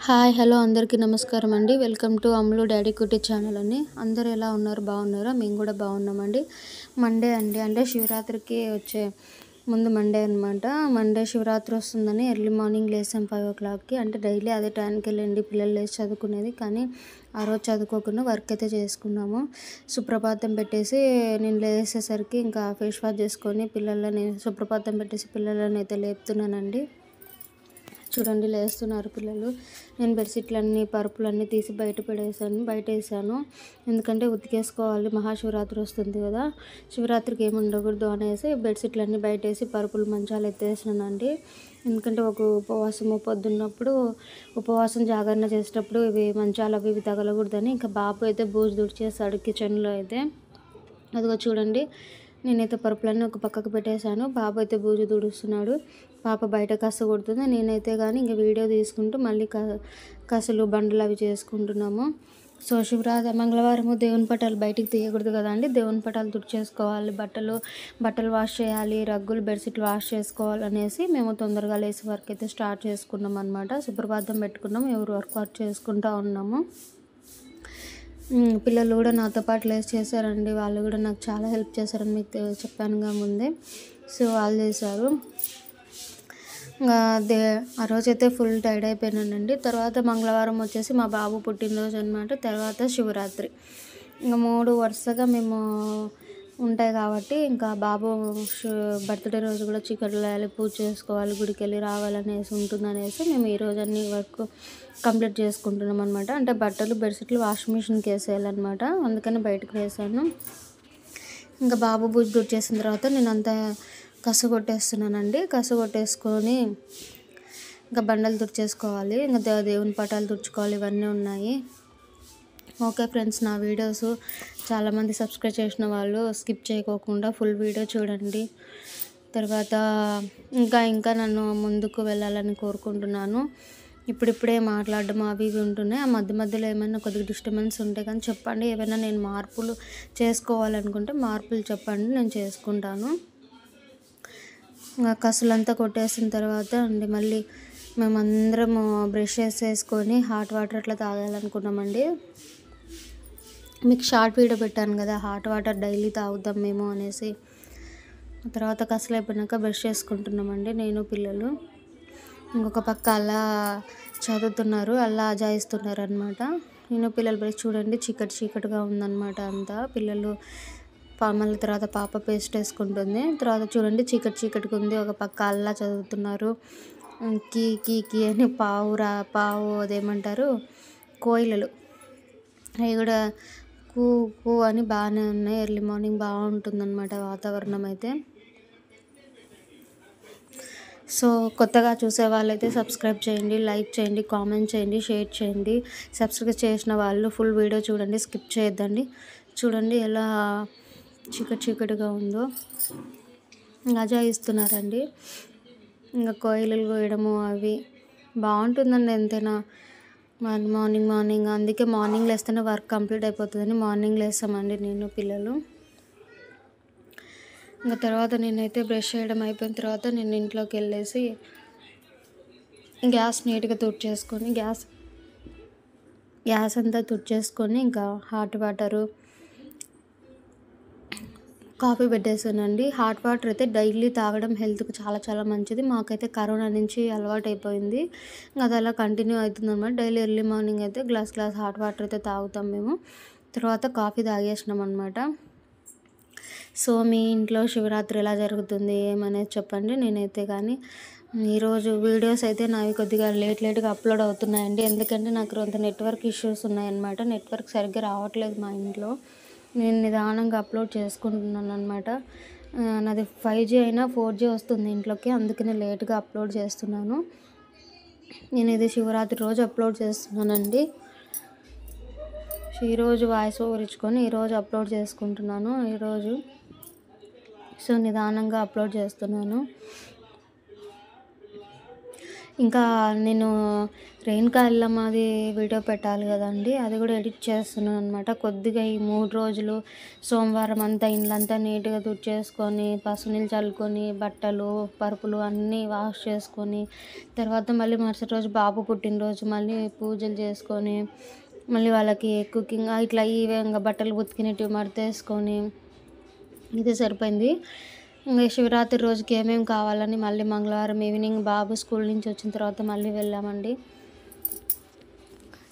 Hi hello అందరికీ నమస్కారం అండి. వెల్కమ్ టు అమ్ములు డాడీ కుట్టి ఛానల్ అండి. అందరూ ఎలా ఉన్నారు? బాగున్నారా? మేము కూడా బాగున్నామండి. మండే అండి, అంటే శివరాత్రికి వచ్చే ముందు మండే అనమాట. మండే శివరాత్రి వస్తుందని ఎర్లీ మార్నింగ్ లేసాం 5 o'clockకి. అంటే డైలీ అదే టైంకి వెళ్ళండి పిల్లలు లేచి చదువుకునేది, కానీ ఆ రోజు చదువుకోకుండా వర్క్ అయితే చేసుకున్నాము. సుప్రభాతం పెట్టేసి నేను లేసేసరికి ఇంకా ఫేస్ వాష్ చేసుకొని పిల్లలని సుప్రభాతం పెట్టేసి పిల్లలని అయితే లేపుతున్నానండి. చూడండి లేస్తున్నారు పిల్లలు. నేను బెడ్షీట్లన్నీ పరుపులన్నీ తీసి బయట వేసాను. ఎందుకంటే ఉతికేసుకోవాలి, మహాశివరాత్రి వస్తుంది కదా, శివరాత్రికి ఏమి ఉండకూడదు అనేసి బెడ్షీట్లన్నీ బయట వేసి పరుపులు మంచాలు ఎత్తేసానండి. ఎందుకంటే ఒక ఉపవాసము పొద్దున్నప్పుడు ఉపవాసం జాగరణ చేసేటప్పుడు ఇవి మంచాలు అవి ఇవి తగలకూడదని. ఇంకా బాబు అయితే బూజు దుడిచేస్తాడు కిచెన్లో అయితే. అదిగో చూడండి, నేనైతే పరుపులన్నీ ఒక పక్కకు పెట్టేశాను. బాబు అయితే బూజు తుడుస్తున్నాడు. పాప బయట కసు కొడుతుంది. నేనైతే కానీ ఇంక వీడియో తీసుకుంటూ మళ్ళీ కసులు బండలు అవి చేసుకుంటున్నాము. సో మంగళవారము దేవుని పటాలు బయటికి తీయకూడదు కదా అండి. దేవుని పటాలు తుడిచేసుకోవాలి, బట్టలు వాష్ చేయాలి, రగ్గులు బెడ్షీట్లు వాష్ చేసుకోవాలి అనేసి మేము తొందరగా లేసి వర్క్ అయితే స్టార్ట్ చేసుకున్నాం అనమాట. సుప్రభాతం పెట్టుకున్నాము, ఎవరు వర్క్ చేసుకుంటూ ఉన్నాము. పిల్లలు కూడా నాతో పాటు లేసి చేశారండి. వాళ్ళు కూడా నాకు చాలా హెల్ప్ చేశారని మీకు చెప్పానుగా ముందే. సో వాళ్ళు చేశారు. ఇంకా ఆ రోజైతే ఫుల్ టైర్డ్ అయిపోయినానండి. తర్వాత మంగళవారం వచ్చేసి మా బాబు పుట్టినరోజు అనమాట. తర్వాత శివరాత్రి, ఇంకా 3 వరుసగా మేము ఉంటాయి కాబట్టి ఇంకా బాబు బర్త్డే రోజు కూడా చికెన్లు వేయాలి, పూజ చేసుకోవాలి, గుడికి వెళ్ళి రావాలనేసి ఉంటుందనేసి మేము ఈరోజు అన్ని వర్క్ కంప్లీట్ చేసుకుంటున్నాం అనమాట. అంటే బట్టలు బెడ్షీట్లు వాషింగ్ మిషన్కి వేసేయాలన్నమాట, అందుకని బయటకు వేసాను. ఇంకా బాబు బూజు దుడిచేసిన తర్వాత నేను అంతా కసు కొట్టేస్తున్నానండి. కసు కొట్టేసుకొని ఇంకా బండలు తుడిచేసుకోవాలి, ఇంకా దేవుని పటాలు తుడుచుకోవాలి, ఇవన్నీ ఉన్నాయి. ఓకే ఫ్రెండ్స్, నా వీడియోస్ చాలామంది సబ్స్క్రైబ్ చేసిన వాళ్ళు స్కిప్ చేయకోకుండా ఫుల్ వీడియో చూడండి. తర్వాత ఇంకా నన్ను ముందుకు వెళ్ళాలని కోరుకుంటున్నాను. ఇప్పుడిప్పుడే మాట్లాడడం అవి ఇవి ఉంటున్నాయి. ఆ మధ్యలో ఏమైనా కొద్దిగా డిస్టర్బెన్స్ ఉంటే కానీ చెప్పండి. ఏమైనా నేను మార్పులు చేసుకోవాలనుకుంటే మార్పులు చెప్పండి, నేను చేసుకుంటాను. ఇంకా కసులంతా కొట్టేసిన తర్వాత అండి మళ్ళీ మేమందరం బ్రష్ వేసేసుకొని హాట్ వాటర్ అట్లా తాగాలనుకున్నామండి. మీకు షార్ట్ వీడియో పెట్టాను కదా, హాట్ వాటర్ డైలీ తాగుతాం మేము అనేసి. తర్వాత కసులు అయిపోయినాక బ్రష్ చేసుకుంటున్నామండి నేను పిల్లలు. ఇంకొక పక్క అలా చదువుతున్నారు, అలా అజాయిస్తున్నారు అనమాట. నేను పిల్లలు బ్రష్ చూడండి చీకటిగా ఉందన్నమాట అంతా. పిల్లలు మళ్ళీ తర్వాత పాప పేస్ట్ వేసుకుంటుంది. తర్వాత చూడండి చీకటిగా ఉంది. ఒక పక్క అల్లా చదువుతున్నారు. కీ అని పావు అదేమంటారు కోయిలలు, అవి కూడా కూ అని బాగానే ఉన్నాయి. ఎర్లీ మార్నింగ్ బాగుంటుందన్నమాట వాతావరణం అయితే. సో కొత్తగా చూసే వాళ్ళైతే సబ్స్క్రైబ్ చేయండి, లైక్ చేయండి, కామెంట్ చేయండి, షేర్ చేయండి. సబ్స్క్రైబ్ చేసిన వాళ్ళు ఫుల్ వీడియో చూడండి, స్కిప్ చేయొద్దండి. చూడండి ఎలా చీకటిగా ఉందో, అజాయిస్తున్నారండి. ఇంకా కోయిలలు కోయడము అవి బాగుంటుందండి ఎంతైనా. మార్నింగ్ అందుకే మార్నింగ్ లేస్తేనే వర్క్ కంప్లీట్ అయిపోతుందని మార్నింగ్ లేస్తామండి నేను పిల్లలు. ఇంకా తర్వాత నేనైతే బ్రష్ చేయడం అయిపోయిన తర్వాత నేను ఇంట్లోకి వెళ్ళేసి గ్యాస్ నీట్గా తుడిచేసుకొని గ్యాస్ అంతా తుడిచేసుకొని ఇంకా హాట్ వాటరు కాఫీ పెట్టేసానండి. హాట్ వాటర్ అయితే డైలీ తాగడం హెల్త్కి చాలా మంచిది. మాకైతే కరోనా నుంచి అలవాటు అయిపోయింది. అది అలా కంటిన్యూ అవుతుంది అనమాట. డైలీ ఎర్లీ మార్నింగ్ అయితే గ్లాస్ హాట్ వాటర్ అయితే తాగుతాం మేము. తర్వాత కాఫీ తాగేసినాం అనమాట. సో మీ ఇంట్లో శివరాత్రి ఎలా జరుగుతుంది ఏమనేది చెప్పండి. నేనైతే కానీ ఈరోజు వీడియోస్ అయితే నావి కొద్దిగా లేట్గా అప్లోడ్ అవుతున్నాయండి. ఎందుకంటే నాకు కొంత నెట్వర్క్ ఇష్యూస్ ఉన్నాయన్నమాట. నెట్వర్క్ సరిగ్గా రావట్లేదు మా ఇంట్లో. నేను నిదానంగా అప్లోడ్ చేసుకుంటున్నాను అనమాట. నాది 5G అయినా 4G వస్తుంది ఇంట్లోకి, అందుకనే లేట్గా అప్లోడ్ చేస్తున్నాను. నేను ఇది శివరాత్రి రోజు అప్లోడ్ చేస్తున్నానండి. ఈరోజు వాయిస్ ఓవర్ ఇచ్చుకొని ఈరోజు అప్లోడ్ చేసుకుంటున్నాను ఈరోజు. సో నిదానంగా అప్లోడ్ చేస్తున్నాను. ఇంకా నేను రేణుకా ఎల్లమ్మది వీడియో పెట్టాలి కదండి, అది కూడా ఎడిట్ చేస్తున్నాను అనమాట. కొద్దిగా ఈ 3 రోజులు సోమవారం అంతా ఇండ్లంతా నీట్గా తుడిచేసుకొని పసుపు నీళ్ళు చల్లుకొని బట్టలు పరుపులు అన్నీ వాష్ చేసుకొని, తర్వాత మళ్ళీ మరుసటి రోజు బాబు పుట్టినరోజు మళ్ళీ పూజలు చేసుకొని, మళ్ళీ వాళ్ళకి కుకింగ్ ఇట్లా ఈ విధంగా బట్టలు ఉతికినట్టు మడతేసుకొని ఇది సరిపోయింది. ఇంకా శివరాత్రి రోజుకి ఏమేమి కావాలని మళ్ళీ మంగళవారం ఈవినింగ్ బాబు స్కూల్ నుంచి వచ్చిన తర్వాత మళ్ళీ వెళ్ళామండి.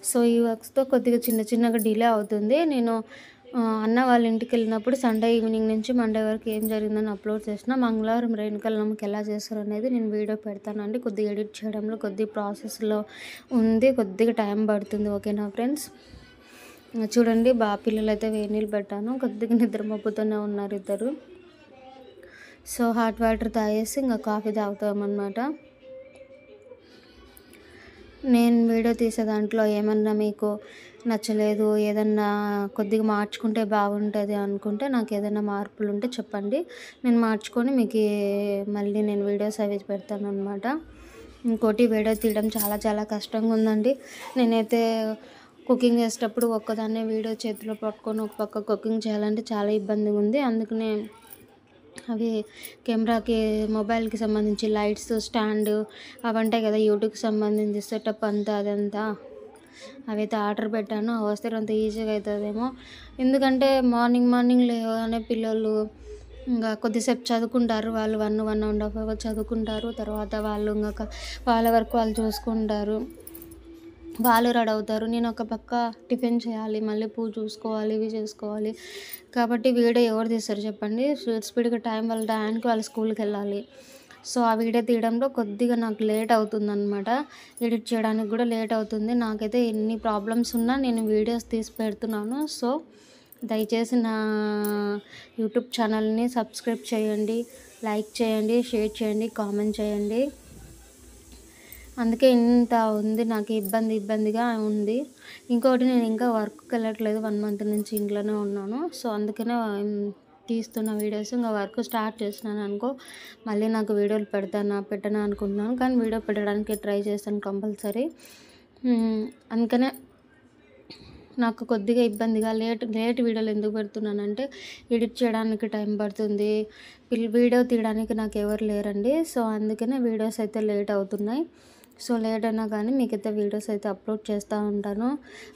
సో ఈ వర్క్స్తో కొద్దిగా చిన్నగా డిలే అవుతుంది. నేను అన్న వాళ్ళ ఇంటికి వెళ్ళినప్పుడు సండే ఈవినింగ్ నుంచి మండే వరకు ఏం జరిగిందని అప్లోడ్ చేసిన. మంగళవారం రేణుకలమ్మకి ఎలా చేస్తారు అనేది నేను వీడియో పెడతానండి. కొద్దిగా ఎడిట్ చేయడంలో కొద్దిగా ప్రాసెస్లో ఉంది, కొద్దిగా టైం పడుతుంది. ఓకేనా ఫ్రెండ్స్, చూడండి పిల్లలు అయితే వేడి నీళ్ళు పెట్టాను, కొద్దిగా నిద్రమబ్బుతూనే ఉన్నారు ఇద్దరు. సో హాట్ వాటర్ తాగేసి ఇంకా కాఫీ తాగుతామన్నమాట. నేను వీడియో తీసే దాంట్లో ఏమన్నా మీకు నచ్చలేదు, ఏదన్నా కొద్దిగా మార్చుకుంటే బాగుంటుంది అనుకుంటే నాకు ఏదైనా మార్పులు ఉంటే చెప్పండి, నేను మార్చుకొని మీకు మళ్ళీ నేను వీడియోస్ అవి పెడతాను అనమాట. ఇంకోటి వీడియో తీయడం చాలా కష్టంగా ఉందండి. నేనైతే కుకింగ్ చేసేటప్పుడు ఒక్కదాన్నే వీడియో చేతిలో పట్టుకొని ఒక పక్క కుకింగ్ చేయాలంటే చాలా ఇబ్బందిగా ఉంది. అందుకనే అవి కెమెరాకి మొబైల్కి సంబంధించి లైట్స్ స్టాండ్ అవి ఉంటాయి కదా, యూట్యూబ్కి సంబంధించి సెటప్ అంతా అదంతా అవైతే ఆర్డర్ పెట్టాను. అవి వస్తే అంత ఈజీగా అవుతుందేమో, ఎందుకంటే మార్నింగ్ లేవగానే పిల్లలు ఇంకా కొద్దిసేపు చదువుకుంటారు. వాళ్ళు 1.5 hours చదువుకుంటారు. తర్వాత వాళ్ళు ఇంకా వాళ్ళ వరకు వాళ్ళు చూసుకుంటారు, వాళ్ళు రెడీ అవుతారు. నేను ఒక పక్క టిఫిన్ చేయాలి, మళ్ళీ పూజ చూసుకోవాలి, ఇవి చేసుకోవాలి. కాబట్టి వీడియో ఎవరు తీస్తారు చెప్పండి? స్పీడ్గా వాళ్ళ టైంకి వాళ్ళు స్కూల్కి వెళ్ళాలి. సో ఆ వీడియో తీయడంలో కొద్దిగా నాకు లేట్ అవుతుందన్నమాట. ఎడిట్ చేయడానికి కూడా లేట్ అవుతుంది. నాకైతే ఎన్ని ప్రాబ్లమ్స్ ఉన్నా నేను వీడియోస్ తీసి పెడుతున్నాను. సో దయచేసి నా యూట్యూబ్ ఛానల్ని సబ్స్క్రైబ్ చేయండి, లైక్ చేయండి, షేర్ చేయండి, కామెంట్ చేయండి. అందుకే ఇంత ఉంది, నాకు ఇబ్బందిగా ఉంది. ఇంకోటి నేను ఇంకా వర్క్కి వెళ్ళట్లేదు, 1 month నుంచి ఇంట్లోనే ఉన్నాను. సో అందుకనే తీస్తున్న వీడియోస్. ఇంకా వర్క్ స్టార్ట్ చేసినాను అనుకో మళ్ళీ నాకు వీడియోలు పెట్టనా అనుకుంటున్నాను, కానీ వీడియో పెట్టడానికి ట్రై చేస్తాను కంపల్సరీ. అందుకనే నాకు కొద్దిగా ఇబ్బందిగా లేట్ వీడియోలు ఎందుకు పెడుతున్నానంటే ఎడిట్ చేయడానికి టైం పడుతుంది, వీడియో తీయడానికి నాకు ఎవరు లేరండి. సో అందుకనే వీడియోస్ అయితే లేట్ అవుతున్నాయి. సో లేట్ అయినా కానీ మీకైతే వీడియోస్ అయితే అప్లోడ్ చేస్తూ ఉంటాను.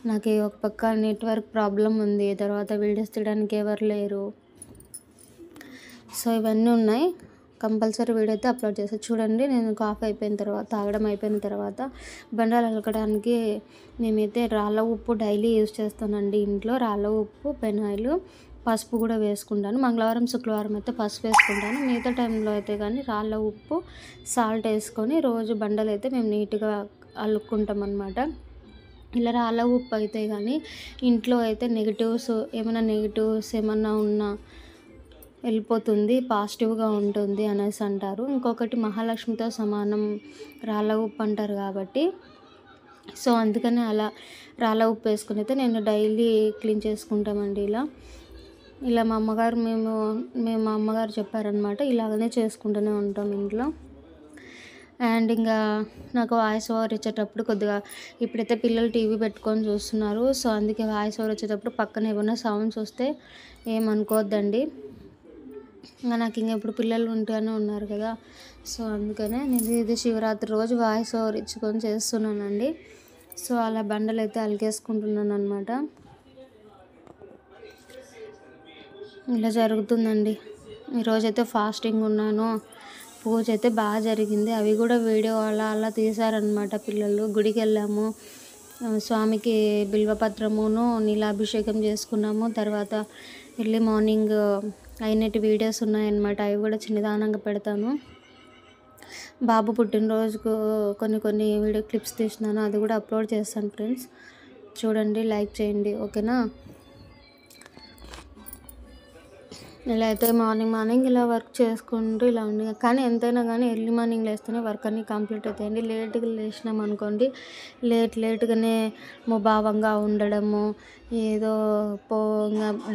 నాకు ఒక పక్క నెట్వర్క్ ప్రాబ్లం ఉంది, తర్వాత వీడియోస్ తీయడానికి ఎవరు లేరు. సో ఇవన్నీ ఉన్నాయి, కంపల్సరీ వీడియో అయితే అప్లోడ్ చేస్తాను. చూడండి, నేను కాఫీ తాగడం అయిపోయిన తర్వాత బండాలు అలకడానికి మేమైతే రాళ్ళ ఉప్పు డైలీ యూజ్ చేస్తానండి ఇంట్లో. రాళ్ళ ఉప్పు, పెనాయిల్, పసుపు కూడా వేసుకుంటాను. మంగళవారం శుక్రవారం అయితే పసుపు వేసుకుంటాను. మిగతా టైంలో అయితే కానీ రాళ్ళ ఉప్పు, సాల్ట్ వేసుకొని రోజు బండలు అయితే మేము నీట్గా అల్లుకుంటాం అన్నమాట. ఇలా రాళ్ళ ఉప్పు అయితే కానీ ఇంట్లో అయితే నెగిటివ్స్ ఏమన్నా ఉన్నా వెళ్ళిపోతుంది, పాజిటివ్గా ఉంటుంది అనేసి అంటారు. ఇంకొకటి మహాలక్ష్మితో సమానం రాళ్ళ ఉప్పు అంటారు కాబట్టి, సో అందుకనే అలా రాళ్ళ ఉప్పు వేసుకుని అయితే నేను డైలీ క్లీన్ చేసుకుంటామండి. ఇలా మా అమ్మగారు చెప్పారనమాట, ఇలాగనే చేసుకుంటూనే ఉంటాం ఇంట్లో. అండ్ ఇంకా నాకు వాయిస్ ఓవర్ ఇచ్చేటప్పుడు కొద్దిగా ఇప్పుడైతే పిల్లలు టీవీ పెట్టుకొని చూస్తున్నారు. సో అందుకే వాయిస్ ఓవర్ వచ్చేటప్పుడు పక్కన ఏమైనా సౌండ్స్ వస్తే ఏమనుకోవద్దండి. ఇంకా నాకు ఇప్పుడు పిల్లలు ఉంటూనే ఉన్నారు కదా, సో అందుకనే నేను ఇది శివరాత్రి రోజు వాయిస్ ఓవర్ ఇచ్చుకొని చేస్తున్నానండి. సో అలా బండలు అయితే అలికేసుకుంటున్నాను అనమాట. ఇలా జరుగుతుందండి. ఈరోజైతే ఫాస్టింగ్ ఉన్నాను. పూజ అయితే బాగా జరిగింది. అవి కూడా వీడియో అలా తీశారనమాట పిల్లలు. గుడికి వెళ్ళాము, స్వామికి బిల్వపత్రమును నీలాభిషేకం చేసుకున్నాము. తర్వాత ఎర్లీ మార్నింగ్ అయినట్టు వీడియోస్ ఉన్నాయన్నమాట, అవి కూడా చిన్నదానంగా పెడతాను. బాబు పుట్టినరోజుకు కొన్ని వీడియో క్లిప్స్ తీసినాను, అది కూడా అప్లోడ్ చేస్తాను ఫ్రెండ్స్. చూడండి, లైక్ చేయండి, ఓకేనా. ఇలా అయితే మార్నింగ్ ఇలా వర్క్ చేసుకుంటూ ఇలా ఉంది. కానీ ఎంతైనా కానీ ఎర్లీ మార్నింగ్ లేస్తేనే వర్క్ అన్నీ కంప్లీట్ అవుతాయండి. లేట్గా లేచినాం అనుకోండి, లేట్గానే ముభావంగా ఉండడము, ఏదో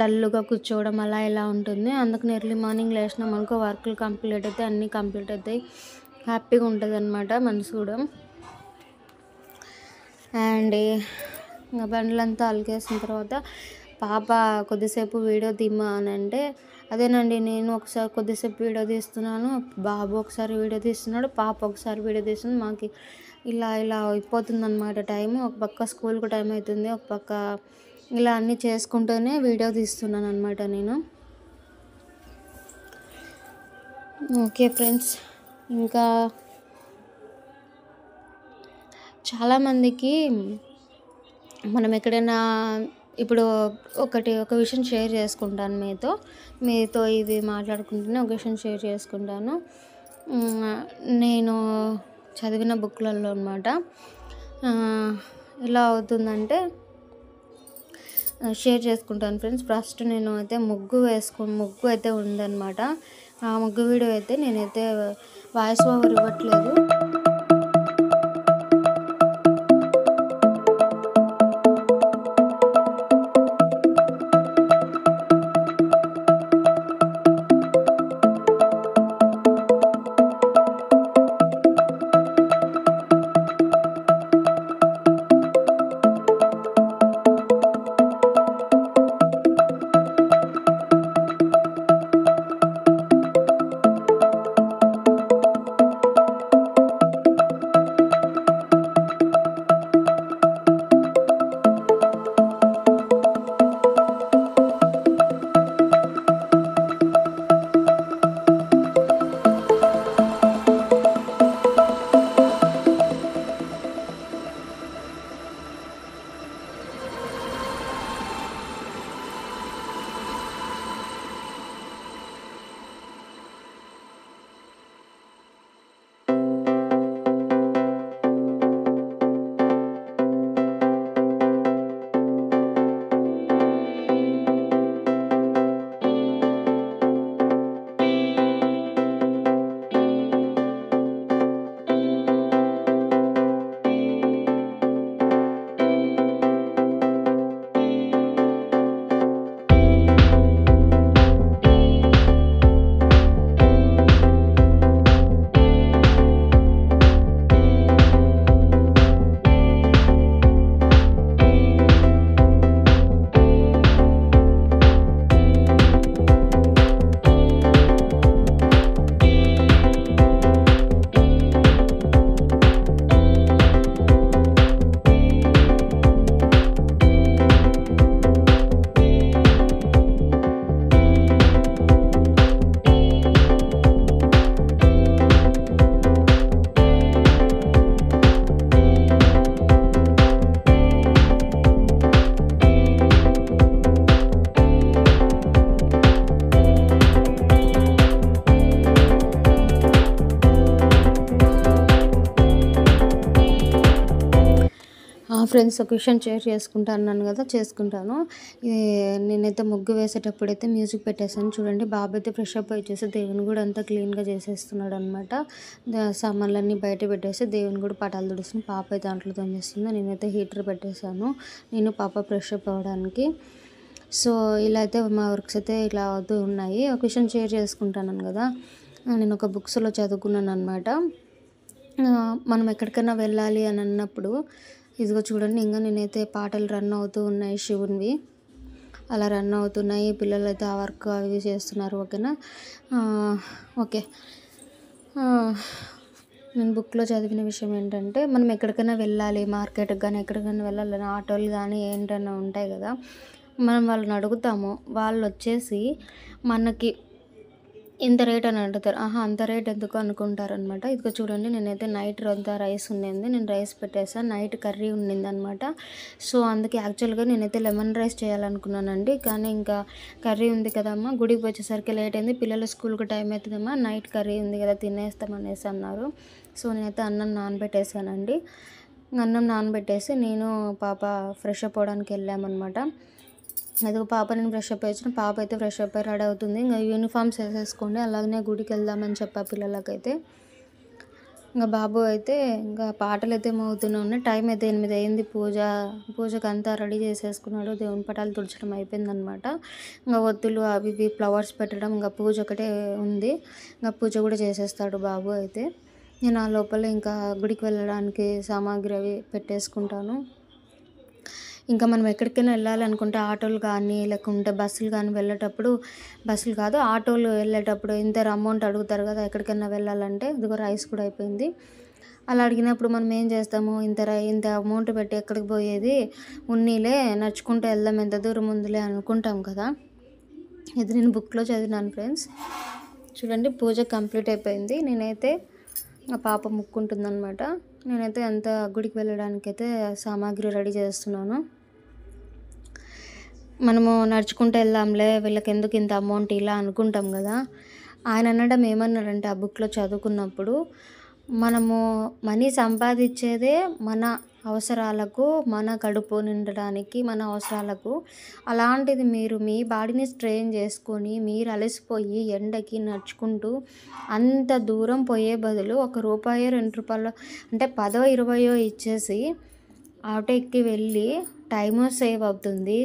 డల్లుగా కూర్చోవడం అలా ఇలా ఉంటుంది. అందుకని ఎర్లీ మార్నింగ్ లేచినాం అనుకో వర్క్లు కంప్లీట్ అవుతాయి, అన్నీ కంప్లీట్ అవుతాయి, హ్యాపీగా ఉంటుంది అనమాట మనసు కూడా. అండ్ ఇంకా బండ్లంతా అలికేసిన తర్వాత పాప కొద్దిసేపు వీడియో తీమ్మా అని అంటే, అదేనండి నేను ఒకసారి కొద్దిసేపు వీడియో తీస్తున్నాను, బాబు ఒకసారి వీడియో తీస్తున్నాడు, పాప ఒకసారి వీడియో తీస్తుంది. మాకు ఇలా ఇలా అయిపోతుందన్నమాట టైము. ఒక పక్క స్కూల్కి టైం అవుతుంది, ఒక పక్క ఇలా అన్నీ చేసుకుంటూనే వీడియో తీస్తున్నాను అనమాట నేను. ఓకే ఫ్రెండ్స్, ఇంకా చాలామందికి మనం ఎక్కడైనా ఇప్పుడు ఒక విషయం షేర్ చేసుకుంటాను మీతో ఇది మాట్లాడుకుంటూనే ఒక విషయం షేర్ చేసుకుంటాను. నేను చదివిన బుక్లలో అనమాట. ఎలా అవుతుందంటే షేర్ చేసుకుంటాను ఫ్రెండ్స్. ఫస్ట్ నేను అయితే ముగ్గు అయితే ఉందన్నమాట. ఆ ముగ్గు వీడియో అయితే నేనైతే వాయిస్ ఓవర్ ఇవ్వట్లేదు. ఫ్రెండ్స్, ఒక విషయం షేర్ చేసుకుంటాను కదా, చేసుకుంటాను. నేనైతే ముగ్గు వేసేటప్పుడైతే మ్యూజిక్ పెట్టేసాను చూడండి. బాబు అయితే ఫ్రెష్ అప్ వచ్చేసి దేవుని కూడా అంతా క్లీన్గా చేసేస్తున్నాడు అనమాట. సామాన్లన్నీ బయట పెట్టేసి దేవుని కూడా పటాలు తుడుస్తుంది. పాప అయితే అంట్లు తోమేస్తుంది. నేనైతే హీటర్ పెట్టేశాను, నేను పాప ఫ్రెష్ అప్ అవ్వడానికి. సో ఇలా అయితే మా వర్క్స్ అయితే ఇలా అవుతూ ఉన్నాయి. ఒక విషయం షేర్ చేసుకుంటాను కదా, నేను ఒక బుక్స్లో చదువుకున్నాను అనమాట. మనం ఎక్కడికైనా వెళ్ళాలి అని అన్నప్పుడు ఇదిగో చూడండి, ఇంకా నేనైతే పాటలు రన్ అవుతూ ఉన్నాయి శివునివి, అలా రన్ అవుతున్నాయి. పిల్లలు అయితే ఆ వర్క్ అవి చేస్తున్నారు. ఓకేనా? ఓకే. నేను బుక్లో చదివిన విషయం ఏంటంటే, మనం ఎక్కడికైనా వెళ్ళాలి, మార్కెట్కి కానీ ఎక్కడికైనా వెళ్ళాలని ఆటోలు కానీ ఏంటన్నా ఉంటాయి కదా, మనం వాళ్ళని అడుగుతాము. వాళ్ళు వచ్చేసి మనకి ఇంత రేట్ అని అడుగుతారు. అంత రేట్ ఎందుకు అనుకుంటారనమాట. ఇదిగో చూడండి, నేనైతే నైట్ అంతా రైస్ ఉండింది, నేను రైస్ పెట్టేసాను. నైట్ కర్రీ ఉండింది అనమాట. సో అందుకే యాక్చువల్గా నేనైతే లెమన్ రైస్ చేయాలనుకున్నానండి. కానీ ఇంకా కర్రీ ఉంది కదమ్మా, గుడికి వచ్చేసరికి లేట్ అయింది, పిల్లల స్కూల్కి టైం అవుతుందమ్మా, నైట్ కర్రీ ఉంది కదా తినేస్తామనేసి అన్నారు. సో నేనైతే అన్నం నానబెట్టేసానండి. అన్నం నానబెట్టేసి నేను పాప ఫ్రెష్ అప్ అవ్వడానికి వెళ్ళామన్నమాట. అదిగో పాప నేను ఫ్రెష్ అప్ వచ్చిన, పాప అయితే ఫ్రెష్ అప్ అయి రెడీ అవుతుంది. ఇంకా యూనిఫామ్స్ వేసేసుకోండి, అలాగనే గుడికి వెళ్దామని చెప్పా పిల్లలకైతే. ఇంకా బాబు అయితే ఇంకా పాటలు అయితే మోగుతూనే ఉన్నాయి. టైం అయితే 8 అయింది. పూజకు అంతా రెడీ చేసేసుకున్నాడు. దేవుని పటాలు తుడచడం అయిపోయిందనమాట. ఇంకా ఒత్తులు అవి ఇవి ఫ్లవర్స్ పెట్టడం, ఇంకా పూజ ఒకటే ఉంది. ఇంకా పూజ కూడా చేసేస్తాడు బాబు అయితే. నేను ఆ లోపల ఇంకా గుడికి వెళ్ళడానికి సామాగ్రి అవి పెట్టేసుకుంటాను. ఇంకా మనం ఎక్కడికైనా వెళ్ళాలనుకుంటే ఆటోలు కానీ లేకుంటే బస్సులు కానీ వెళ్ళేటప్పుడు, బస్సులు కాదు ఆటోలు వెళ్ళేటప్పుడు ఇంత అమౌంట్ అడుగుతారు కదా ఎక్కడికైనా వెళ్ళాలంటే. ఇదిగో రైస్ కూడా అయిపోయింది. అలా అడిగినప్పుడు మనం ఏం చేస్తాము, ఇంత అమౌంట్ పెట్టి ఎక్కడికి పోయేది, ఉన్నీలే నడుచుకుంటూ వెళ్దాం ఎంత దూరం ఉందిలే అనుకుంటాం కదా. ఇది నేను బుక్లో చదివినాను ఫ్రెండ్స్. చూడండి పూజ కంప్లీట్ అయిపోయింది. నేనైతే ఆ పాప ముక్కుంటుందన్నమాట. నేనైతే అంత గుడికి వెళ్ళడానికైతే సామాగ్రి రెడీ చేస్తున్నాను. మనము నడుచుకుంటూ వెళ్దాంలే వీళ్ళకి ఎందుకు ఇంత అమౌంట్ ఇలా అనుకుంటాం కదా. ఆయన అనడం ఏమన్నాడంటే ఆ బుక్లో చదువుకున్నప్పుడు, మనము మనీ సంపాదించేదే మన అవసరాలకు, మన కడుపు నిండడానికి, మన అవసరాలకు. అలాంటిది మీరు మీ బాడీని స్ట్రెయిన్ చేసుకొని మీరు అలసిపోయి ఎండకి నడుచుకుంటూ అంత దూరం పోయే బదులు ₹1 ₹2 అంటే 10 20 ఇచ్చేసి ఆటో ఎక్కి వెళ్ళి టైము సేవ్ అవుతుంది,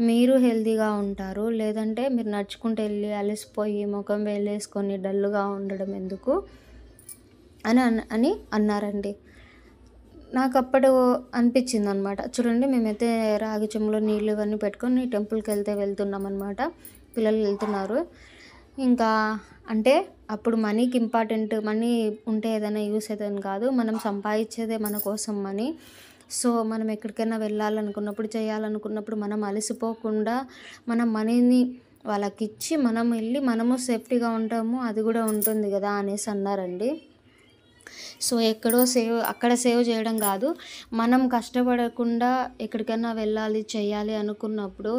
మీరు హెల్తీగా ఉంటారు. లేదంటే మీరు నడుచుకుంటూ వెళ్ళి అలసిపోయి ముఖం వేలేసుకొని డల్గా ఉండడం ఎందుకు అని అన్నారండి. నాకు అప్పుడు అనిపించింది అనమాట. చూడండి మేమైతే రాగి చెంబులో నీళ్ళు ఇవన్నీ పెట్టుకొని టెంపుల్కి వెళ్తున్నాం అనమాట. పిల్లలు వెళ్తున్నారు. ఇంకా అంటే అప్పుడు మనీకి ఇంపార్టెంట్, మనీ ఉంటే ఏదైనా యూస్ అవుతుందని కాదు, మనం సంపాదించేదే మన కోసం మనీ. సో మనం ఎక్కడికైనా వెళ్ళాలనుకున్నప్పుడు, చేయాలనుకున్నప్పుడు మనం అలసిపోకుండా మనం మనీని వాళ్ళకి ఇచ్చి మనం వెళ్ళి మనము సేఫ్టీగా ఉంటాము, అది కూడా ఉంటుంది కదా అనేసి అన్నారండి. సో ఎక్కడో అక్కడ సేవ్ చేయడం కాదు, మనం కష్టపడకుండా ఎక్కడికైనా వెళ్ళాలి చేయాలి అనుకున్నప్పుడు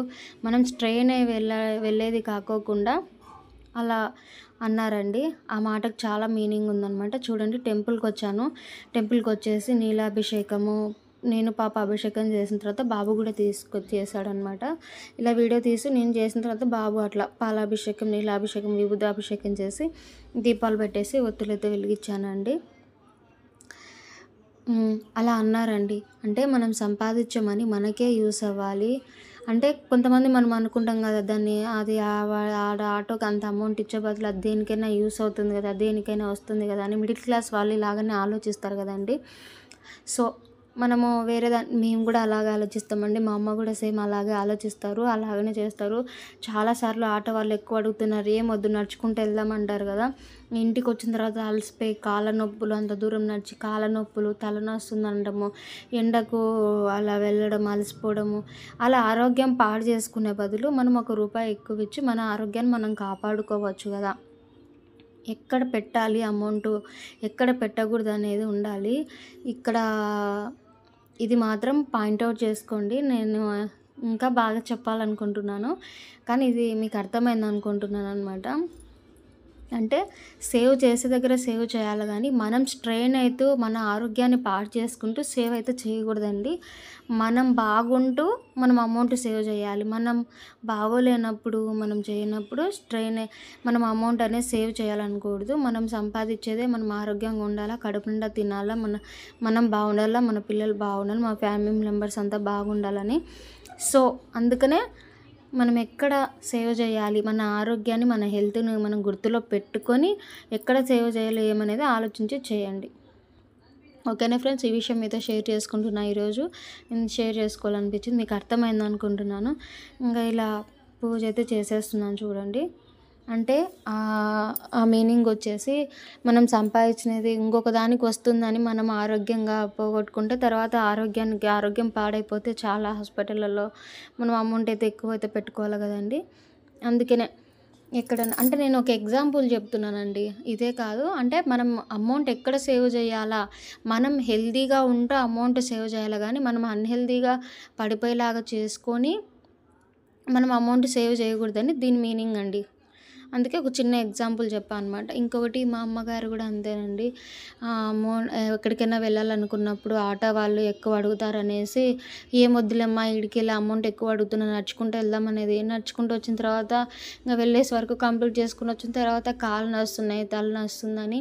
మనం స్ట్రెయిన్ అయ్యి వెళ్ళేది కాకోకుండా అలా అన్నారండి. ఆ మాటకు చాలా మీనింగ్ ఉందన్నమాట. చూడండి టెంపుల్కి వచ్చాను. టెంపుల్కి వచ్చేసి నీలాభిషేకము, నేను పాప అభిషేకం చేసిన తర్వాత బాబు కూడా చేశాడనమాట. ఇలా వీడియో తీసి నేను చేసిన తర్వాత బాబు అట్లా పాలాభిషేకం, నీలాభిషేకం, విభూదాభిషేకం చేసి దీపాలు పెట్టేసి ఒత్తులైతే వెలిగించానండి. అలా అన్నారండి. అంటే మనం సంపాదించే మనీ మనకే యూస్ అవ్వాలి. అంటే కొంతమంది మనం అనుకుంటాం కదా, దాన్ని అది ఆడ ఆటోకి అంత అమౌంట్ ఇచ్చే బదులు అది దేనికైనా యూస్ అవుతుంది కదా, దేనికైనా వస్తుంది కదా అని మిడిల్ క్లాస్ వాళ్ళు ఇలాగనే ఆలోచిస్తారు కదండి. సో మనము మేము కూడా అలాగే ఆలోచిస్తామండి. మా అమ్మ కూడా సేమ్ అలాగే ఆలోచిస్తారు, అలాగనే చేస్తారు. చాలాసార్లు ఆటో వాళ్ళు ఎక్కువ అడుగుతున్నారు, ఏమొద్దు నడుచుకుంటూ వెళ్దామంటారు కదా. ఇంటికి వచ్చిన తర్వాత అలసిపోయి కాళ్ళ నొప్పులు, అంత దూరం నడిచి కాళ్ళ నొప్పులు, తలనొస్తుంది అనడము, ఎండకు అలా వెళ్ళడం, అలసిపోవడము, అలా ఆరోగ్యం పాడు చేసుకునే బదులు మనం ₹1 ఎక్కువ ఇచ్చి మన ఆరోగ్యాన్ని మనం కాపాడుకోవచ్చు కదా. ఎక్కడ పెట్టాలి అమౌంటు, ఎక్కడ పెట్టకూడదు అనేది ఉండాలి. ఇక్కడ ఇది మాత్రం పాయింట్అవుట్ చేసుకోండి. నేను ఇంకా బాగా చెప్పాలనుకుంటున్నాను, కానీ ఇది మీకు అర్థమైంది అనుకుంటున్నాను అనమాట. అంటే సేవ్ చేసే దగ్గర సేవ్ చేయాలి కానీ మనం స్ట్రెయిన్ అవుతూ మన ఆరోగ్యాన్ని పాడు చేసుకుంటూ సేవ్ అయితే చేయకూడదండి. మనం బాగుంటూ మనం అమౌంట్ సేవ్ చేయాలి. మనం బాగోలేనప్పుడు మనం చేయనప్పుడు మనం అమౌంట్ అనేది సేవ్ చేయాలనుకోకూడదు. మనం సంపాదించేదే మనం ఆరోగ్యంగా ఉండాలా, కడుపు నిండా తినాలా, మనం బాగుండాలా, మన పిల్లలు బాగుండాలి, మా ఫ్యామిలీ మెంబర్స్ అంతా బాగుండాలని. సో అందుకనే మనం ఎక్కడ సేవ్ చేయాలి, మన ఆరోగ్యాన్ని, మన హెల్త్ని మనం గుర్తులో పెట్టుకొని ఎక్కడ సేవ్ చేయాలి ఏమనేది ఆలోచించి చేయండి. ఓకేనా ఫ్రెండ్స్, ఈ విషయం మీతో షేర్ చేసుకుంటున్నా. ఈరోజు నేను షేర్ చేసుకోవాలనిపించింది, మీకు అర్థమైంది అనుకుంటున్నాను. ఇంకా ఇలా పూజ అయితే చేసేస్తున్నాను చూడండి. అంటే ఆ మీనింగ్ వచ్చేసి మనం సంపాదించినది ఇంకొక దానికి వస్తుందని మనం ఆరోగ్యంగా పోగొట్టుకుంటే తర్వాత ఆరోగ్యం పాడైపోతే చాలా హాస్పిటళ్ళలో మనం అమౌంట్ అయితే ఎక్కువైతే పెట్టుకోవాలి కదండి. అందుకనే ఎక్కడన్నా అంటే నేను ఒక ఎగ్జాంపుల్ చెప్తున్నానండి, ఇదే కాదు. అంటే మనం అమౌంట్ ఎక్కడ సేవ్ చేయాలా, మనం హెల్తీగా ఉంటూ అమౌంట్ సేవ్ చేయాలి కానీ మనం అన్హెల్తీగా పడిపోయేలాగా చేసుకొని మనం అమౌంట్ సేవ్ చేయకూడదని దీని మీనింగ్ అండి. అందుకే ఒక చిన్న ఎగ్జాంపుల్ చెప్పాను అనమాట. ఇంకొకటి మా అమ్మగారు కూడా అంతేనండి. ఎక్కడికైనా వెళ్ళాలనుకున్నప్పుడు ఆటో వాళ్ళు ఎక్కువ అడుగుతారనేసి ఏం వద్దులేమ్మా ఈడికెళ్ళి అమౌంట్ ఎక్కువ అడుగుతున్నా నడుచుకుంటూ వెళ్దాం అనేది. నడుచుకుంటూ వచ్చిన తర్వాత ఇంకా వెళ్ళేసి వరకు కంప్లీట్ చేసుకుని వచ్చిన తర్వాత కాళ్ళు నొస్తున్నాయి, తల నొస్తుందని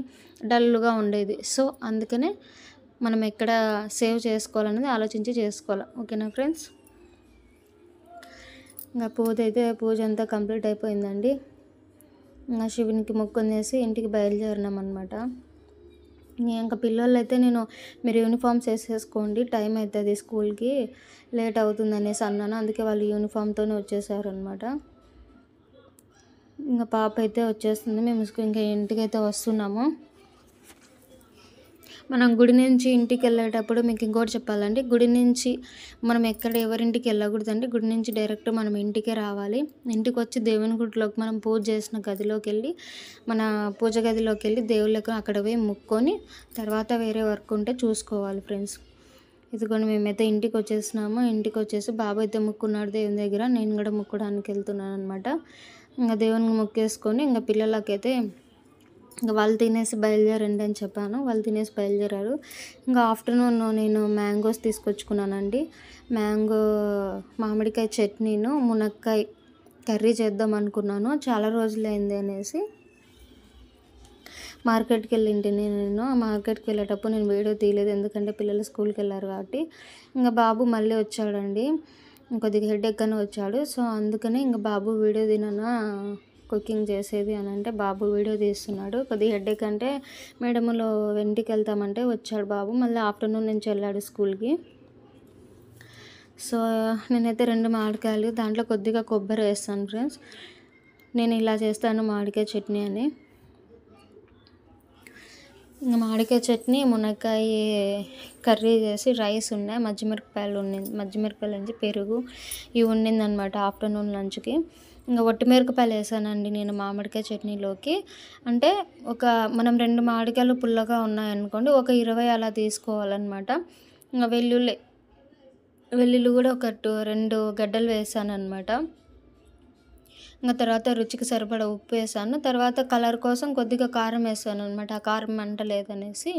డల్గా ఉండేది. సో అందుకనే మనం ఎక్కడ సేవ్ చేసుకోవాలనేది ఆలోచించి చేసుకోవాలి. ఓకేనా ఫ్రెండ్స్, ఇంకా పూజ అంతా కంప్లీట్ అయిపోయిందండి. శివునికి మొక్కునేసి ఇంటికి బయలుదేరినాం అనమాట. ఇంకా పిల్లోళ్ళైతే మీరు యూనిఫామ్స్ వేసేసుకోండి, టైం అవుతుంది స్కూల్కి, లేట్ అవుతుంది అనేసి అన్నాను. అందుకే వాళ్ళు యూనిఫామ్తోనే వచ్చేసారనమాట. ఇంకా పాప అయితే వచ్చేస్తుంది, మేము ఇంకా ఇంటికైతే వస్తున్నాము. మనం గుడి నుంచి ఇంటికి వెళ్ళేటప్పుడు మీకు ఇంకోటి చెప్పాలండి, గుడి నుంచి మనం ఎవరింటికి వెళ్ళకూడదండి. గుడి నుంచి డైరెక్ట్ మనం ఇంటికే రావాలి. ఇంటికి వచ్చి దేవుని గుడిలోకి మనం పూజ చేసిన గదిలోకి వెళ్ళి, మన పూజ గదిలోకి వెళ్ళి దేవుళ్ళకు అక్కడ పోయి ముక్కొని తర్వాత వేరే వర్క్ ఉంటే చూసుకోవాలి ఫ్రెండ్స్. ఇదిగోండి మేమైతే ఇంటికి వచ్చేసినాము. ఇంటికి వచ్చేసి బాబు అయితే ముక్కున్నాడు దేవుని దగ్గర, నేను కూడా ముక్కడానికి వెళ్తున్నాను అనమాట. ఇంకా దేవునికి ముక్కేసుకొని ఇంకా పిల్లలకైతే ఇంకా వాళ్ళు తినేసి బయలుదేరండి అని చెప్పాను. వాళ్ళు తినేసి బయలుదేరారు. ఇంకా ఆఫ్టర్నూన్ నేను మ్యాంగోస్ తీసుకొచ్చుకున్నానండి. మామిడికాయ చట్నీను మునక్కాయ కర్రీ చేద్దాం అనుకున్నాను, చాలా రోజులైంది అనేసి మార్కెట్కి వెళ్ళింటి. నేను మార్కెట్కి వెళ్ళేటప్పుడు నేను వీడియో తీయలేదు, ఎందుకంటే పిల్లలు స్కూల్కి వెళ్ళారు కాబట్టి. ఇంకా బాబు మళ్ళీ వచ్చాడండి, కొద్దిగా హెడేక్ అని వచ్చాడు. సో అందుకని ఇంకా బాబు వీడియో తిననా కుకింగ్ చేసేది అని అంటే బాబు వీడియో తీస్తున్నాడు. కొద్దిగా హెడేక్ అంటే మేడములో ఇంటికి వెళ్తామంటే వచ్చాడు బాబు. మళ్ళీ ఆఫ్టర్నూన్ నుంచి వెళ్ళాడు స్కూల్కి. సో నేనైతే 2 మామిడికాయలు, దాంట్లో కొద్దిగా కొబ్బరి వేస్తాను ఫ్రెండ్స్. నేను ఇలా చేస్తాను మామిడికాయ చట్నీ అని. ఇంకా మామిడికాయ చట్నీ, మునక్కాయ కర్రీ చేసి, రైస్ ఉన్నాయి, మజ్జిమిరపకాయలు నుంచి పెరుగు ఇవి ఉండిందనమాట ఆఫ్టర్నూన్ లంచ్కి. ఇంకా ఒట్టిమిరపకాయలు వేసానండి నేను మామిడికాయ చట్నీలోకి. అంటే మనం 2 మామిడికాయలు పుల్లగా ఉన్నాయనుకోండి, ఒక 20 అలా తీసుకోవాలన్నమాట. ఇంకా వెల్లుల్లి కూడా 2 గడ్డలు వేసాను అనమాట. ఇంకా తర్వాత రుచికి సరిపడా ఉప్పు వేసాను. తర్వాత కలర్ కోసం కొద్దిగా కారం వేసాను అనమాట. ఆ కారం మంటలేదనేసి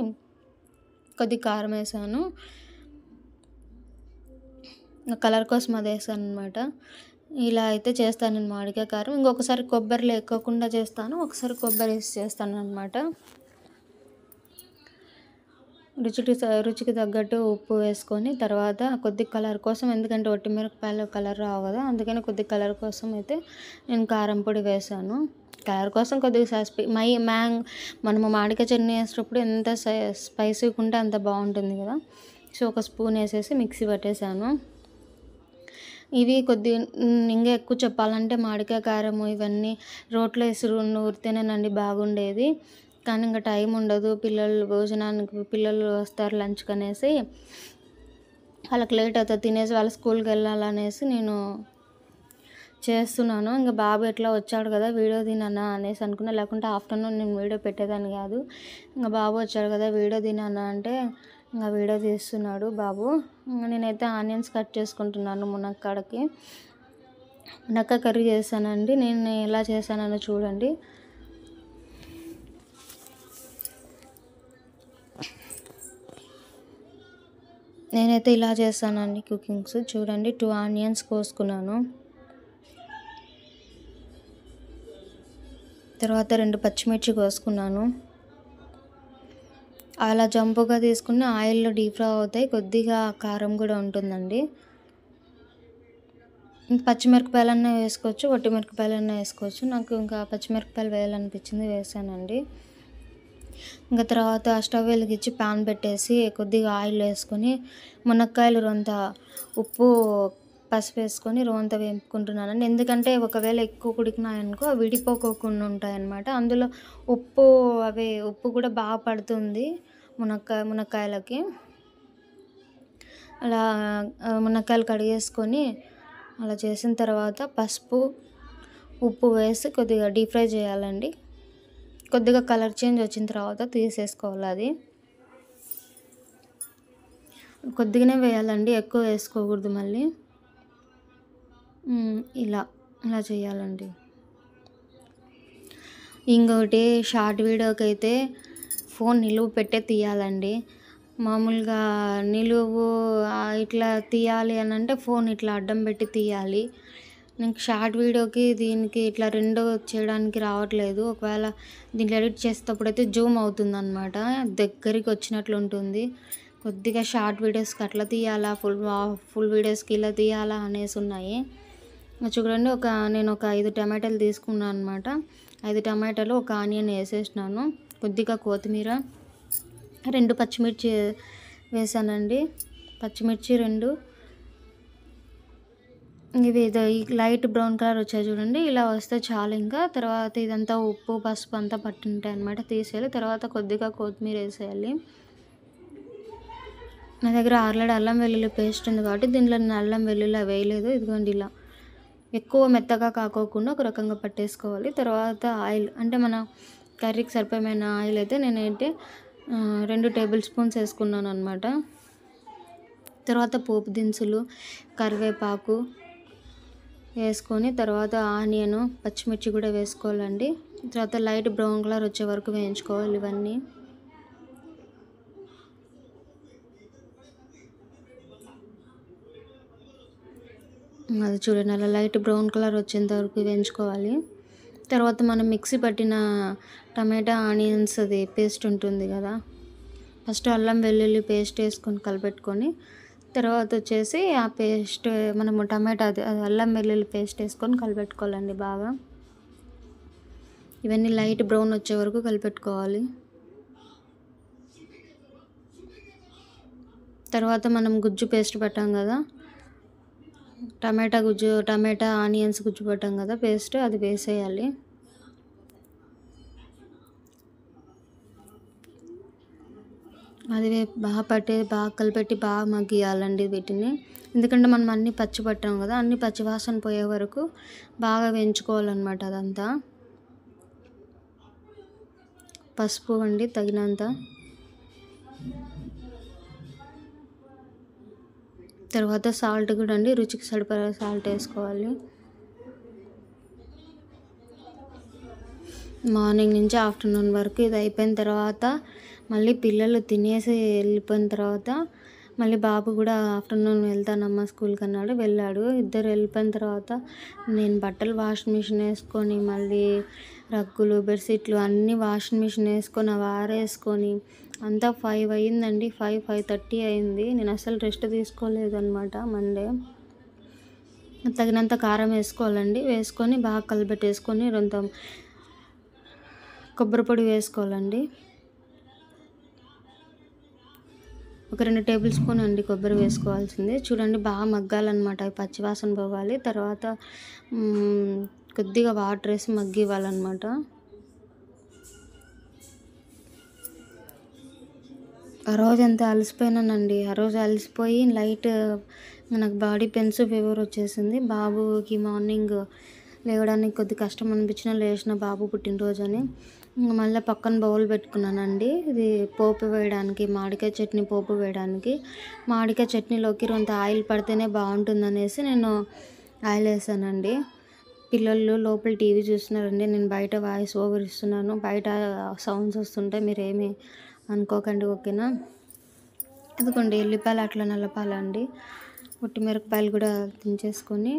కొద్దిగా కారం వేసాను. కలర్ కోసం అది వేసాను అనమాట. ఇలా అయితే చేస్తాను నేను మామిడికాయ కారం. ఇంకొకసారి కొబ్బరి లేకోకుండా చేస్తాను, ఒకసారి కొబ్బరి వేసి చేస్తాను అనమాట. రుచికి తగ్గట్టు ఉప్పు వేసుకొని తర్వాత కొద్దిగా కలర్ కోసం, ఎందుకంటే ఒట్టిమిరపకాయలు కలర్ రావు కదా, అందుకని కొద్దిగా కలర్ కోసం అయితే నేను కారం పొడి వేసాను. కలర్ కోసం కొద్దిగా మనము మామిడికాయ చట్నీ వేసేటప్పుడు ఎంత స్పైసీగా ఉంటే అంత బాగుంటుంది కదా. సో 1 స్పూన్ వేసేసి మిక్సీ పట్టేసాను. ఇవి కొద్దిగా ఇంకా ఎక్కువ చెప్పాలంటే మామిడికాయ కారము ఇవన్నీ రోట్లో వేసి నూరితేనేనండి బాగుండేది. కానీ ఇంకా టైం ఉండదు, పిల్లలు వస్తారు లంచ్కి అనేసి, వాళ్ళకి లేట్ అవుతుంది, తినేసి వాళ్ళ స్కూల్కి వెళ్ళాలనేసి నేను చేస్తున్నాను. ఇంకా బాబు ఎట్లా వచ్చాడు కదా, వీడియో తిననా అనేసి అనుకున్నా, లేకుంటే ఆఫ్టర్నూన్ నేను వీడియో పెట్టేదాన్ని కాదు. ఇంకా బాబు వచ్చాడు కదా వీడియో తిననా అంటే ఇంకా వీడియో తీస్తున్నాడు బాబు. నేనైతే ఆనియన్స్ కట్ చేసుకుంటున్నాను మునక్కాడకి. మునక్కాయ కర్రీ చేశానండి. నేను ఎలా చేశానో చూడండి. నేనైతే ఇలా చేస్తానండి కుకింగ్స్. చూడండి 2 ఆనియన్స్ కోసుకున్నాను, తర్వాత 2 పచ్చిమిర్చి కోసుకున్నాను. అలా జంపుగా తీసుకుని ఆయిల్లో డీప్ ఫ్రై అవుతాయి, కొద్దిగా కారం కూడా ఉంటుందండి. పచ్చిమిరపకాయలన్నా వేసుకోవచ్చు, ఒట్టిమిరపకాయలన్నా వేసుకోవచ్చు. నాకు ఇంకా పచ్చిమిరపకాయలు వేయాలనిపించింది, వేసానండి. ఇంకా తర్వాత స్టవ్ వెలిగించి ప్యాన్ పెట్టేసి కొద్దిగా ఆయిల్ వేసుకొని మునక్కాయలు రొంత ఉప్పు పసుపు వేసుకొని రొంత వేపుకుంటున్నానండి. ఎందుకంటే ఒకవేళ ఎక్కువ ఉడికినాయనుకో విడిపోకోకుండా ఉంటాయన్నమాట. అందులో ఉప్పు కూడా బాగా పడుతుంది మునక్కాయలకి. అలా మునక్కాయలు కడిగేసుకొని అలా చేసిన తర్వాత పసుపు ఉప్పు వేసి కొద్దిగా డీప్ ఫ్రై చేయాలండి. కొద్దిగా కలర్ చేంజ్ వచ్చిన తర్వాత తీసేసుకోవాలి. అది కొద్దిగానే వేయాలండి, ఎక్కువ వేసుకోకూడదు. మళ్ళీ ఇలా చేయాలండి. ఇంకోటి షార్ట్ వీడియోకి అయితే ఫోన్ నిలువు పెట్టే తీయాలండి. మామూలుగా నిలువు ఇట్లా తీయాలి అని అంటే ఫోన్ ఇట్లా అడ్డం పెట్టి తీయాలి. నాకు షార్ట్ వీడియోకి దీనికి ఇట్లా 2 చేయడానికి రావట్లేదు. ఒకవేళ దీంట్లో ఎడిట్ చేసేటప్పుడు అయితే జూమ్ అవుతుంది అనమాట, దగ్గరికి వచ్చినట్లు ఉంటుంది. కొద్దిగా షార్ట్ వీడియోస్కి అట్లా తీయాలా, ఫుల్ వీడియోస్కి ఇలా తీయాలా అనేసి ఉన్నాయి. చూడండి నేను ఒక 5 టమాటాలు తీసుకున్నాను అనమాట. 5 టమాటాలు, 1 ఆనియన్ వేసేసినాను, కొద్దిగా కొత్తిమీర, 2 పచ్చిమిర్చి వేసానండి. పచ్చిమిర్చి 2 ఇవి లైట్ బ్రౌన్ కలర్ వచ్చాయి చూడండి, ఇలా వస్తే చాలు. ఇంకా తర్వాత ఇదంతా ఉప్పు పసుపు అంతా పట్టుంటాయి అనమాట, తీసేయాలి. తర్వాత కొద్దిగా కొత్తిమీర వేసేయాలి. నా దగ్గర ఆల్రెడీ అల్లం వెల్లుల్లి పేస్ట్ ఉంది కాబట్టి దీంట్లో నేను అల్లం వెల్లుల్లి వేయలేదు. ఇదిగోండి ఇలా ఎక్కువ మెత్తగా కాకోకుండా ఒక రకంగా పట్టేసుకోవాలి. తర్వాత ఆయిల్ అంటే మన కర్రీకి సరిపోయిన ఆయిల్ అయితే నేనైతే 2 టేబుల్ స్పూన్స్ వేసుకున్నాను అనమాట. తర్వాత పోపు దినుసులు, కరివేపాకు వేసుకొని తర్వాత ఆనియన్, పచ్చిమిర్చి కూడా వేసుకోవాలండి. తర్వాత లైట్ బ్రౌన్ కలర్ వచ్చే వరకు వేయించుకోవాలి ఇవన్నీ. అది చూడండి, అలా లైట్ బ్రౌన్ కలర్ వచ్చేంత వరకు వేయించుకోవాలి. తర్వాత మనం మిక్సీ పట్టిన టమాటా ఆనియన్స్ అది పేస్ట్ ఉంటుంది కదా, ఫస్ట్ అల్లం వెల్లుల్లి పేస్ట్ వేసుకొని కలిపెట్టుకొని తర్వాత వచ్చేసి ఆ పేస్ట్ మనము టమాటా అది అల్లం వెల్లుల్లి పేస్ట్ వేసుకొని కలిపెట్టుకోవాలండి బాగా. ఇవన్నీ లైట్ బ్రౌన్ వచ్చే వరకు కలిపెట్టుకోవాలి. తర్వాత మనం గుజ్జు పేస్ట్ పెట్టాం కదా, టమాటా ఆనియన్స్ గుజ్జు పెట్టాం కదా పేస్ట్, అది వేసేయాలి. అది బాగా కలిపెట్టి బాగా మగ్గియాలండి వీటిని. ఎందుకంటే మనం అన్నీ పచ్చి పట్టాం కదా, అన్నీ పచ్చివాసన పోయే వరకు బాగా వేయించుకోవాలన్నమాట అదంతా. పసుపు అండి తగినంత. తర్వాత సాల్ట్ కూడా అండి రుచికి సరిపడా సాల్ట్ వేసుకోవాలి. మార్నింగ్ నుంచి ఆఫ్టర్నూన్ వరకు ఇది అయిపోయిన తర్వాత మళ్ళీ పిల్లలు తినేసి వెళ్ళిపోయిన తర్వాత మళ్ళీ బాబు కూడా ఆఫ్టర్నూన్ వెళ్తానమ్మా స్కూల్కి అన్నాడు, వెళ్ళాడు. ఇద్దరు వెళ్ళిపోయిన తర్వాత నేను బట్టలు వాషింగ్ మిషన్ వేసుకొని మళ్ళీ రగ్గులు బెడ్షీట్లు అన్నీ వాషింగ్ మిషన్ వేసుకొని అవి ఆరేసుకొని అంతా 5 అయ్యిందండి. 5:30 అయింది. నేను అసలు రెస్ట్ తీసుకోలేదు అనమాట. మండే తగినంత కారం వేసుకోవాలండి, వేసుకొని బాగా కలిపెట్టేసుకొని కొంత కొబ్బరి పొడి వేసుకోవాలండి. ఒక 2 టేబుల్ స్పూన్ అండి కొబ్బరి వేసుకోవాల్సింది. చూడండి బాగా మగ్గాలన్నమాట, అవి పచ్చివాసన పోవాలి. తర్వాత కొద్దిగా వాటర్ వేసి మగ్గివ్వాలన్నమాట. ఆ రోజు అంతా అలసిపోయినానండి. ఆ రోజు అలసిపోయి లైట్ నాకు బాడీ పెయిన్స్, ఫీవర్ వచ్చేసింది. బాబుకి మార్నింగ్ లేవడానికి కొద్ది కష్టం అనిపించిన లేచిన, బాబు పుట్టినరోజు అని. మళ్ళీ పక్కన బౌల్ పెట్టుకున్నానండి, ఇది పోపు వేయడానికి, మామిడికాయ చట్నీ పోపు వేయడానికి. మామిడికాయ చట్నీలోకి కొంత ఆయిల్ పడితేనే బాగుంటుందనేసి నేను ఆయిల్ వేసానండి. పిల్లలు లోపల టీవీ చూస్తున్నారండి, నేను బయట వాయిస్ ఓవర్ ఇస్తున్నాను. బయట సౌండ్స్ వస్తుంటే మీరేమి అనుకోకండి, ఓకేనా. ఎందుకండి ఎల్లిపాయలు అట్లా నల్లపాలండి, మిరపకాయలు కూడా దించేసుకొని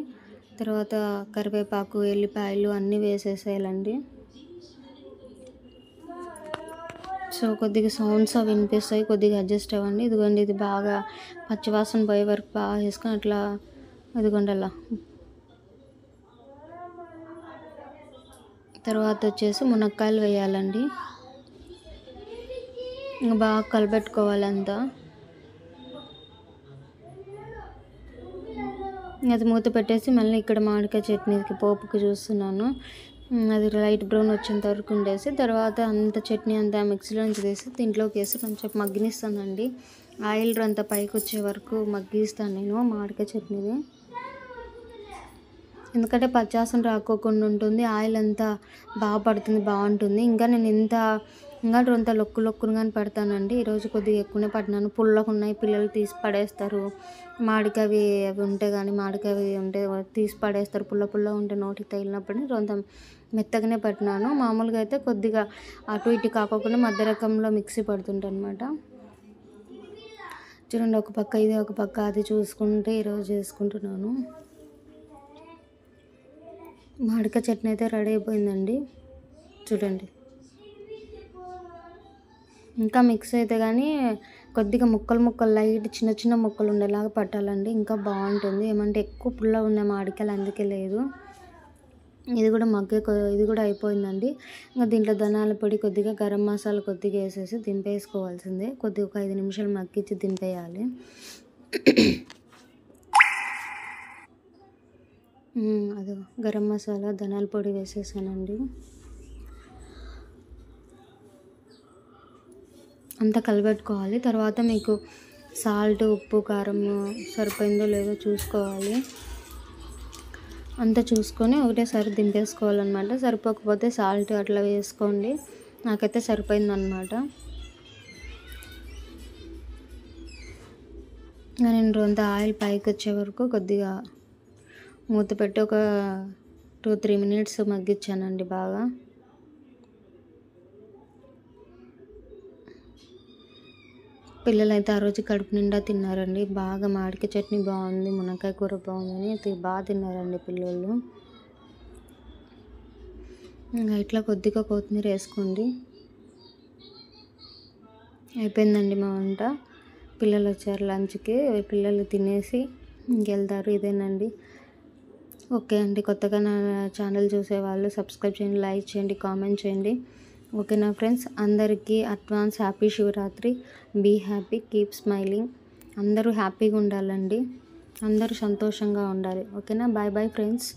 తర్వాత కరివేపాకు, ఎల్లిపాయలు అన్నీ వేసేసేయాలండి. సో కొద్దిగా సౌండ్స్ అవి వినిపిస్తాయి, కొద్దిగా అడ్జస్ట్ అవ్వండి. ఇదిగోండి ఇది బాగా పచ్చివాసన పోయే వరకు బాగా వేసుకొని అట్లా ఇదిగోండి అలా. తర్వాత వచ్చేసి మునక్కాయలు వేయాలండి, ఇంకా బాగా కలిపెట్టుకోవాలి అంతా. అది మూత పెట్టేసి మళ్ళీ ఇక్కడ మామిడికాయ చట్నీకి పోపుకి చూస్తున్నాను, అది లైట్ బ్రౌన్ వచ్చేంత వరకు ఉండేసి తర్వాత అంత చట్నీ అంతా మిక్సీలో నుంచి తీసి దీంట్లోకి వేసి కొంచెం మగ్గనిస్తానండి. ఆయిల్ అంతా పైకి వచ్చే వరకు మగ్గిస్తాను నేను మామిడికాయ చట్నీని. ఎందుకంటే పచ్చాసన రాకోకుండా ఉంటుంది, ఆయిల్ అంతా బాగా పడుతుంది, బాగుంటుంది. ఇంకా నేను ఇంకా లొక్కులుగానే పడతానండి. ఈరోజు కొద్దిగా ఎక్కువనే పట్టినాను. పుల్లగా ఉన్నాయి, పిల్లలు తీసి పడేస్తారు. మామిడికాయ అవి ఉంటే కానీ మామిడికాయ ఉంటే తీసి పడేస్తారు, పుల్ల ఉంటే నోటికి తగిలినప్పుడు. కొంత మెత్తగానే పట్టినాను. మామూలుగా అయితే కొద్దిగా అటు ఇటు కాకోకుండా మధ్య రకంలో మిక్సీ పడుతుంటాను అనమాట. చూడండి, ఒక పక్క ఇది ఒక పక్క అది చూసుకుంటే ఈరోజు చేసుకుంటున్నాను. మామిడికాయ చట్నీ అయితే రెడీ అయిపోయిందండి. చూడండి, ఇంకా మిక్స్ అయితే కానీ కొద్దిగా ముక్కలు లైట్ చిన్న ముక్కలు ఉండేలాగా పట్టాలండి, ఇంకా బాగుంటుంది. ఏమంటే ఎక్కువ పుల్ల ఉన్న మామిడికాయలు అందుకే లేదు. ఇది కూడా ఇది కూడా అయిపోయిందండి. ఇంకా దీంట్లో ధనియాల పొడి కొద్దిగా, గరం మసాలా కొద్దిగా వేసేసి దింపేసుకోవాల్సిందే. కొద్దిగా ఒక 5 నిమిషాలు మగ్గించి దింపేయాలి. అదో గరం మసాలా, ధనియాల పొడి వేసేసానండి. అంతా కలిపెట్టుకోవాలి. తర్వాత మీకు సాల్ట్, ఉప్పు, కారం సరిపోయిందో లేదో చూసుకోవాలి. అంతా చూసుకొని ఒకటేసారి దింపేసుకోవాలన్నమాట. సరిపోకపోతే సాల్ట్ అట్లా వేసుకోండి. నాకైతే సరిపోయిందన్నమాట. నేను అంత ఆయిల్ పైకి వచ్చే వరకు కొద్దిగా మూత పెట్టి ఒక 2-3 మినిట్స్ మగ్గించానండి బాగా. పిల్లలైతే ఆ రోజు కడుపు నిండా తిన్నారండి. బాగా మామిడికాయ చట్నీ బాగుంది, మునక్కాయ కూర బాగుందని బాగా తిన్నారండి పిల్లలు. ఇంకా ఇట్లా కొద్దిగా కొత్తిమీర వేసుకోండి. అయిపోయిందండి మా వంట. పిల్లలు వచ్చారు లంచ్కి, పిల్లలు తినేసి ఇంకెళ్తారు. ఇదేనండి. ఓకే అండి. కొత్తగా నా ఛానల్ చూసేవాళ్ళు సబ్స్క్రైబ్ చేయండి, లైక్ చేయండి, కామెంట్ చేయండి. ఓకేనా ఫ్రెండ్స్? అందరికీ advance happy Shivaratri. Be happy, keep smiling. అందరూ హ్యాపీగా ఉండాలండి, అందరూ సంతోషంగా ఉండాలి. ఓకేనా? Bye bye friends.